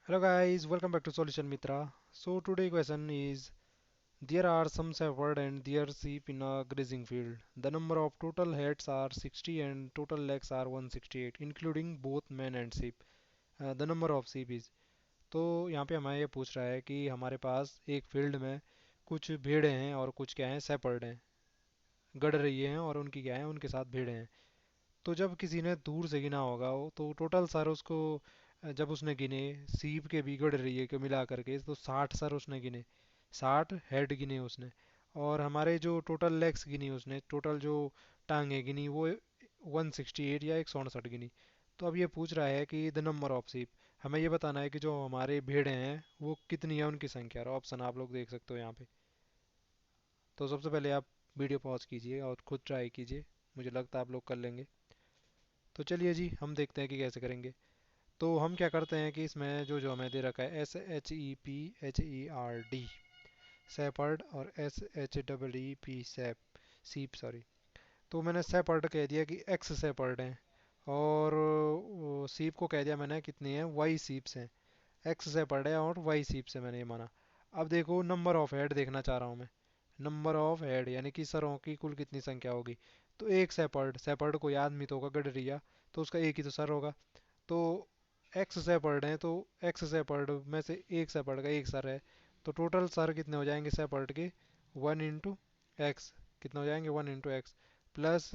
Hello guys, welcome back to Solution Mitra. So today question is there are some shepherd and their sheep in a grazing field. The number of total heads are 60 and total legs are 168 including both men and sheep. The number of sheep is तो यहाँ पे हमें ये पूछ रहा है कि हमारे पास एक फील्ड में कुछ भेड़ें हैं और कुछ क्या हैं शेपर्ड हैं, गड़ रही हैं और उनकी क्या है उनके साथ भेड़ें हैं। तो जब किसी ने दूर से गिना होगा तो टोटल सर उसको जब उसने गिने सीप के भी गड़ रही है कि मिला करके तो 60 सर उसने गिने, 60 हेड गिने उसने। और हमारे जो टोटल लेग्स गिनी उसने, टोटल जो टांगे गिनी वो 168 या 168 गिनी। तो अब ये पूछ रहा है कि द नंबर ऑफ सीप, हमें ये बताना है कि जो हमारे भेड़ें हैं वो कितनी है उनकी संख्या। और ऑप्शन आप लोग देख सकते हो यहाँ पे। तो सबसे पहले आप वीडियो पॉज कीजिए और खुद ट्राई कीजिए, मुझे लगता है आप लोग कर लेंगे। तो चलिए जी हम देखते हैं कि कैसे करेंगे। तो हम क्या करते हैं कि इसमें जो जो हमें दे रखा है SHEPHERD सेपर्ड और SHEEP सेप सीप सॉरी। तो मैंने सेपर्ड कह दिया कि एक्स सेपर्ड हैं और सीप को कह दिया मैंने कितनी है वाई सीप्स हैं। एक्स सेपर्ड है और वाई सीप से मैंने ये माना। अब देखो नंबर ऑफ हेड देखना चाह रहा हूँ मैं। नंबर ऑफ हेड यानी कि सरों की कुल कितनी संख्या होगी। तो एक सेपर्ड, सेपर्ड कोई आदमी तो होगा गडरिया, तो उसका एक ही तो सर होगा। तो एक्स सेपर्ड हैं तो एक्स सेपर्ड में से एक सेपर्ड का एक सर है। तो टोटल सर कितने हो जाएंगे सेपर्ड के, वन इंटू एक्स। कितने हो जाएंगे, वन इंटू एक्स। प्लस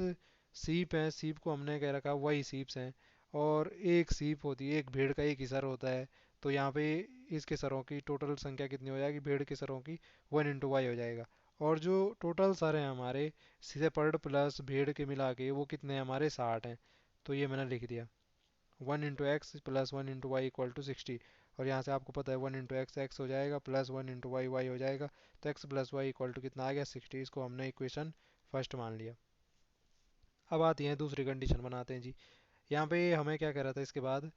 सीप है, सीप को हमने कह रखा वही सीप्स हैं। और एक सीप होती है, एक भेड़ का एक ही सर होता है। तो यहाँ पे इसके सरों की टोटल संख्या कितनी हो जाएगी, भेड़ के सरों की वन इंटू वाई हो जाएगा। और जो टोटल सर हैं हमारे सेपर्ड प्लस भेड़ के मिला के वो कितने हैं हमारे, 60 हैं। तो ये मैंने लिख दिया, one into x plus one into y equal to 60। और यहाँ से आपको पता है वन इंटू एक्स एक्स हो जाएगा plus one into y y हो जाएगा। तो x plus y equal to कितना आ गया, 60। इसको हमने इक्वेशन फर्स्ट मान लिया। अब आती है दूसरी कंडीशन बनाते हैं जी। यहाँ पे हमें क्या कह रहा था इसके बाद,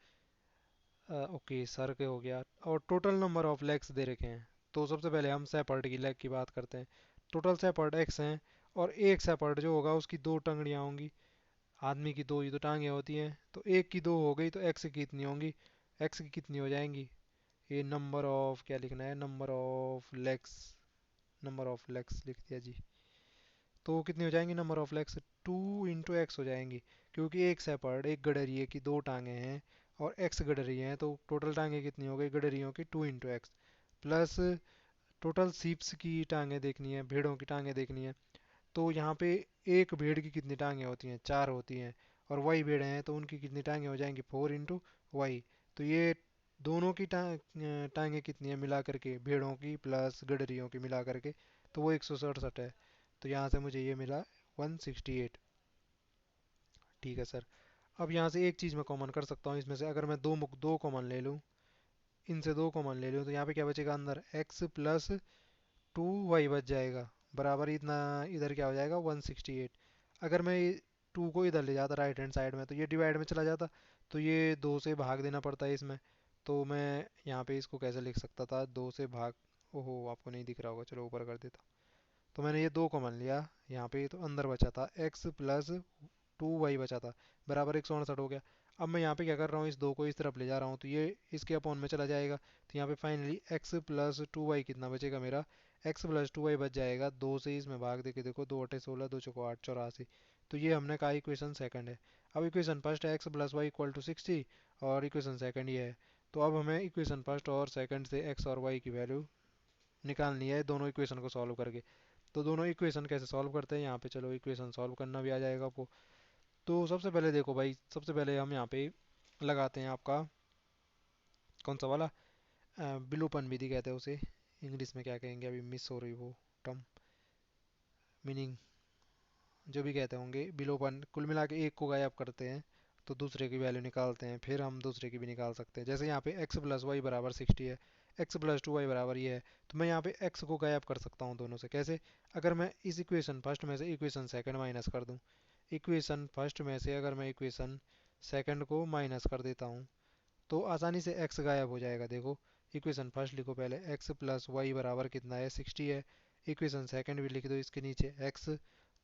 ओके सर के हो गया और total number of legs they रखे हैं। तो सबसे पहले हम सेपर्ड की लेग की बात करते हैं। टोटल सेपर्ड एक्स हैं और एक सेपर्ड जो होगा उसकी दो टंगड़ियाँ होंगी। आदमी की दो ही तो टांगे होती हैं, तो एक की दो हो गई तो एक्स की कितनी होंगी, एक्स की कितनी हो जाएंगी। ये नंबर ऑफ क्या लिखना है, number of legs, number of legs लिख दिया जी। तो कितनी हो जाएंगी number of legs, to into x हो जाएंगी। क्योंकि एक सेपर्ड एक गडरिए की दो टांगे हैं और एक्स गडरी हैं, तो टोटल टांगे कितनी हो गई गडरियों की, two into x. Plus total sheeps की टांगे देखनी है, भेड़ों की टांगे देखनी है। तो यहाँ पे एक भेड़ की कितनी टांगें होती हैं, चार होती हैं। और वही भेड़ें हैं तो उनकी कितनी टांगें हो जाएंगी, फोर इंटू वाई। तो ये दोनों की टांगें कितनी है मिला करके, भेड़ों की प्लस गडरियों की मिला करके, तो वो 167 है। तो यहाँ से मुझे ये मिला 168। ठीक है सर। अब यहाँ से एक चीज़ मैं कॉमन कर सकता हूँ इसमें से, अगर मैं दो दो कॉमन ले लूँ, इनसे दो कॉमन ले लूँ तो यहाँ पे क्या बचेगा अंदर, एक्स प्लस टू वाई बच जाएगा। बराबर इतना, इधर क्या हो जाएगा 168। अगर मैं टू को इधर ले जाता राइट हैंड साइड में तो ये डिवाइड में चला जाता, तो ये दो से भाग देना पड़ता है इसमें। तो मैं यहाँ पे इसको कैसे लिख सकता था, दो से भाग, ओहो आपको नहीं दिख रहा होगा, चलो ऊपर कर देता। तो मैंने ये दो कॉमन लिया यहाँ पे, तो अंदर बचा था एक्स प्लस टू वाई बचा था, बराबर 168 हो गया। अब मैं यहाँ पे क्या कर रहा हूँ, इस दो को इस तरफ ले जा रहा हूँ तो ये इसके अपॉन में चला जाएगा। तो यहाँ पे finally x plus two y कितना बचेगा मेरा, एक्स प्लस टू वाई बच जाएगा, दो से इसमें भाग दे के देखो, दो अठे 16, दो चौको 8, 84। तो ये हमने कहा इक्वेशन सेकंड है। अब इक्वेशन फर्स्ट है x plus y equal to 60 और इक्वेशन सेकंड ये है। तो अब हमें इक्वेशन फर्स्ट और सेकंड से एक्स और वाई की वैल्यू निकालनी है दोनों इक्वेशन को सॉल्व करके। तो दोनों इक्वेशन कैसे सॉल्व करते हैं, यहाँ पे चलो इक्वेशन सॉल्व करना भी आ जाएगा आपको। तो सबसे पहले देखो भाई, सबसे पहले हम यहाँ पे लगाते हैं आपका कौन सा वाला, विलोपन विधि कहते हैं उसे, इंग्लिश में क्या कहेंगे अभी मिस हो रही वो टर्म, मीनिंग जो भी कहते होंगे, विलोपन। कुल मिला के एक को गायब करते हैं तो दूसरे की वैल्यू निकालते हैं, फिर हम दूसरे की भी निकाल सकते हैं। जैसे यहाँ पे x प्लस वाई बराबर 60 है, x प्लस टू वाई बराबर ये है, तो मैं यहाँ पे x को गायब कर सकता हूँ दोनों से। कैसे, अगर मैं इस इक्वेशन फर्स्ट में से इक्वेशन सेकंड माइनस कर दूँ, इक्वेशन फर्स्ट में से अगर मैं इक्वेशन सेकंड को माइनस कर देता हूँ तो आसानी से x गायब हो जाएगा। देखो इक्वेशन फर्स्ट लिखो पहले, x प्लस वाई बराबर कितना है, 60 है। इक्वेशन सेकंड भी लिख दो इसके नीचे, x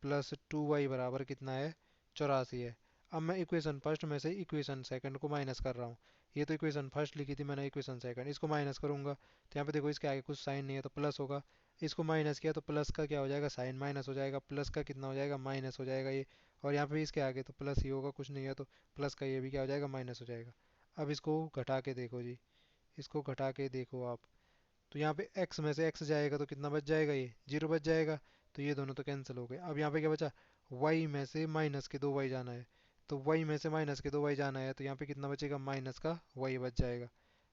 प्लस टू वाई बराबर कितना है, 84 है। अब मैं इक्वेशन फर्स्ट में से इक्वेशन सेकंड को माइनस कर रहा हूँ। ये तो इक्वेशन फर्स्ट लिखी थी मैंने, इक्वेशन सेकंड इसको माइनस करूंगा तो यहाँ पे देखो इसके आगे कुछ साइन नहीं है तो प्लस होगा। इसको माइनस किया तो प्लस का क्या हो जाएगा, साइन माइनस हो जाएगा, प्लस का कितना हो जाएगा, माइनस हो जाएगा ये। और यहाँ पे इसके आगे तो प्लस ही होगा, कुछ नहीं है तो प्लस का ये भी क्या हो जाएगा, माइनस हो जाएगा। अब इसको घटा के देखो जी, इसको घटा के देखो आप, तो यहाँ पे x में से x जाएगा तो कितना बच जाएगा, ये 0 बच जाएगा। तो ये दोनों तो कैंसिल हो गए। अब यहाँ पे क्या बचा, y में से माइनस के 2y जाना है। तो y में से माइनस के 2y जाना है तो यहाँ पे कितना बचेगा, माइनस का y बच जाएगा।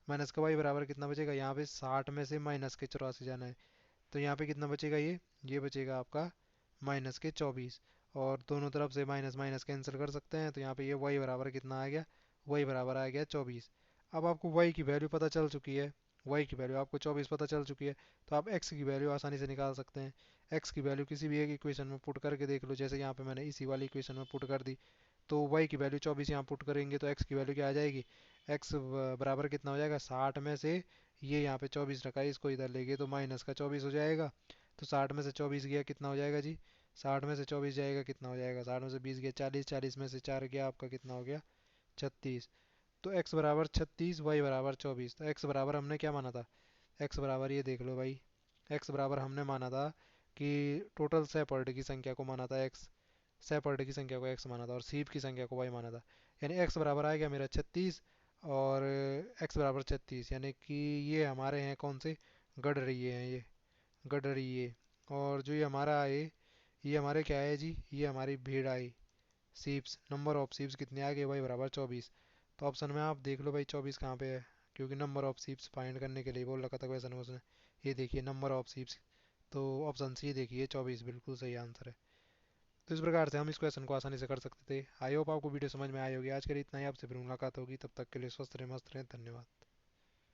माइनस का y बराबर कितना बचेगा, यहाँ पे 60 में से माइनस के 84 जाना है। तो यहाँ पे कितना बचेगा, ये बचेगा आपका माइनस के 24। और दोनों तरफ से माइनस माइनस कैंसिल कर सकते हैं तो यहाँ पे ये y बराबर कितना आ गया, y बराबर आ गया 24। अब आपको y की वैल्यू पता चल चुकी है, y की वैल्यू आपको 24 पता चल चुकी है। तो आप x की वैल्यू आसानी से निकाल सकते हैं। x की वैल्यू किसी भी एक इक्वेशन में पुट करके देख लो, जैसे यहाँ पे मैंने इसी वाली इक्वेशन में पुट कर दी। तो y की वैल्यू 24 यहाँ पुट करेंगे तो x की वैल्यू क्या आ जाएगी, x बराबर कितना हो जाएगा, 60 में से ये यहाँ पे 24 रखा है, इसको इधर ले गए तो माइनस का 24 हो जाएगा। तो 60 में से 24 गया कितना हो जाएगा जी, 60 में से 24 जाएगा कितना हो जाएगा, 60 में से 20 गया 40, 40 में से 4 गया आपका कितना हो गया, 36। तो x बराबर 36, y बराबर 24। तो x बराबर हमने क्या माना था, x बराबर ये देख लो भाई, x बराबर हमने माना था कि टोटल सेपर्ड की संख्या को माना था x, सेपर्ड की संख्या को x माना था और सीप की संख्या को y माना था। यानी x बराबर आ गया मेरा 36 और x बराबर 36, यानी कि ये हमारे हैं कौन से, गडरिये हैं ये, गडरिये। और जो ये हमारा है, ये हमारे क्या है जी, ये हमारी भीड़ आई, सीप्स, नंबर ऑफ सीप्स कितने आ गए भाई, बराबर 24। तो ऑप्शन में आप देख लो भाई 24 कहाँ पे है, क्योंकि नंबर ऑफ सीप्स फाइंड करने के लिए बोल रखा था क्वेश्चन में उसने। ये देखिए नंबर ऑफ सीप्स, तो ऑप्शन सी देखिए 24 बिल्कुल सही आंसर है। तो इस प्रकार से हम इस क्वेश्चन को आसानी से कर सकते थे। आई होप आपको वीडियो समझ में आई होगी। आज के लिए इतना ही, आपसे फिर मुलाकात होगी, तब तक के लिए स्वस्थ रहें, मस्त रहें, धन्यवाद।